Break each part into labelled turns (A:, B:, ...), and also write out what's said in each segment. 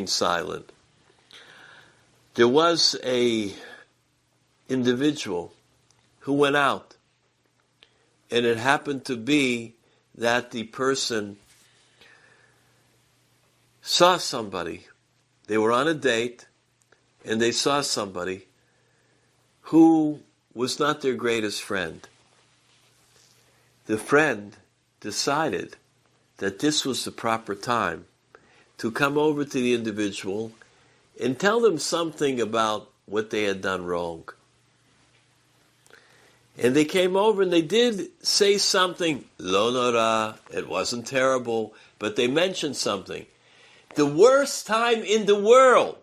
A: silent. There was a individual who went out, and it happened to be that the person saw somebody. They were on a date, and they saw somebody who was not their greatest friend. The friend decided that this was the proper time to come over to the individual and tell them something about what they had done wrong. And they came over and they did say something, lo nora, it wasn't terrible, but they mentioned something. The worst time in the world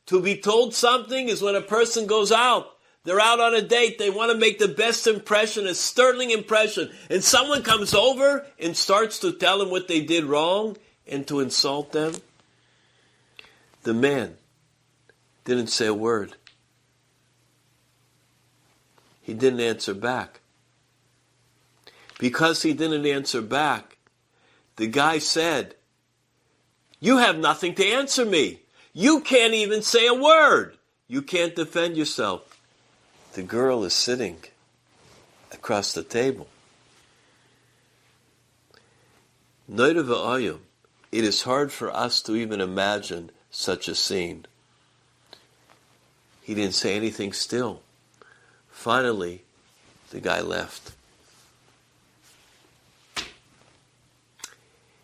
A: to be told something is when a person goes out. They're out on a date, they want to make the best impression, a sterling impression, and someone comes over and starts to tell them what they did wrong and to insult them. The man didn't say a word. He didn't answer back. Because he didn't answer back, the guy said, "You have nothing to answer me. You can't even say a word. You can't defend yourself." The girl is sitting across the table. Noida v'ayum, it is hard for us to even imagine such a scene. He didn't say anything still. Finally, the guy left.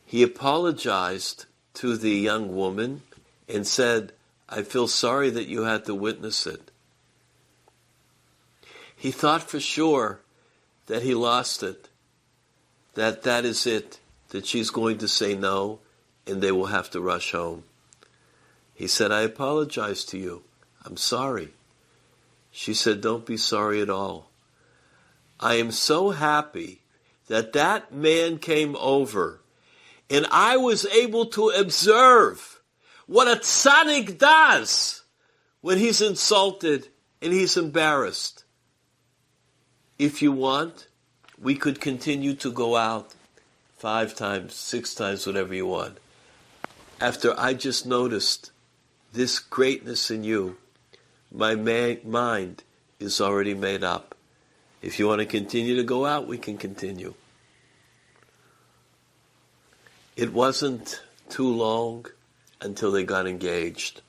A: He apologized to the young woman and said, "I feel sorry that you had to witness it." He thought for sure that he lost it, that is it, that she's going to say no and they will have to rush home. He said, "I apologize to you. I'm sorry." She said, "Don't be sorry at all. I am so happy that that man came over and I was able to observe what a tzaddik does when he's insulted and he's embarrassed. If you want, we could continue to go out 5 times, 6 times, whatever you want. After I just noticed this greatness in you, my mind is already made up. If you want to continue to go out, we can continue." It wasn't too long until they got engaged.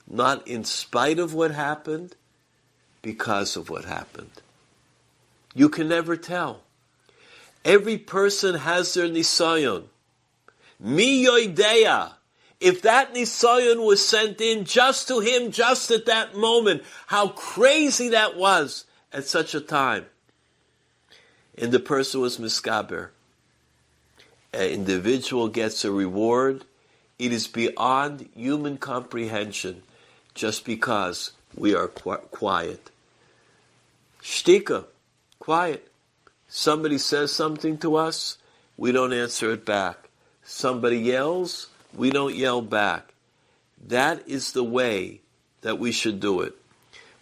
A: Not in spite of what happened, because of what happened. You can never tell. Every person has their nisayon. Mi yoideya. If that nisayon was sent in just to him, just at that moment, how crazy that was at such a time. And the person was miskaber. An individual gets a reward. It is beyond human comprehension just because we are quiet. Shtika. Quiet. Somebody says something to us, we don't answer it back. Somebody yells, we don't yell back. That is the way that we should do it.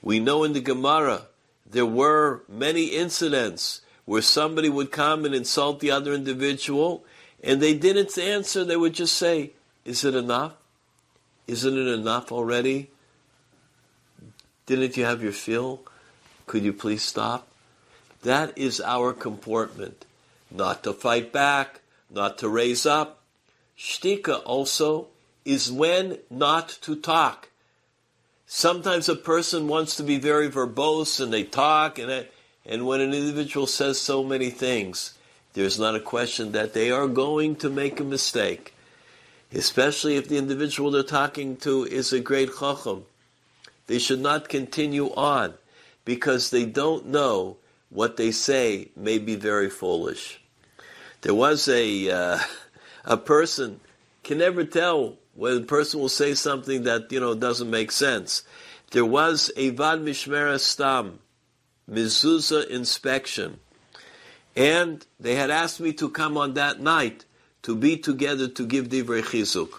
A: We know in the Gemara there were many incidents where somebody would come and insult the other individual, and they didn't answer. They would just say, "Is it enough? Isn't it enough already? Didn't you have your fill? Could you please stop?" That is our comportment. Not to fight back, not to raise up. Shtika also is when not to talk. Sometimes a person wants to be very verbose and they talk, and when an individual says so many things, there's not a question that they are going to make a mistake. Especially if the individual they're talking to is a great chacham. They should not continue on because they don't know what they say may be very foolish. There was a person, can never tell when a person will say something that, doesn't make sense. There was a Vad Mishmera Stam, mezuzah inspection. And they had asked me to come on that night to be together to give Divrei Chizuk.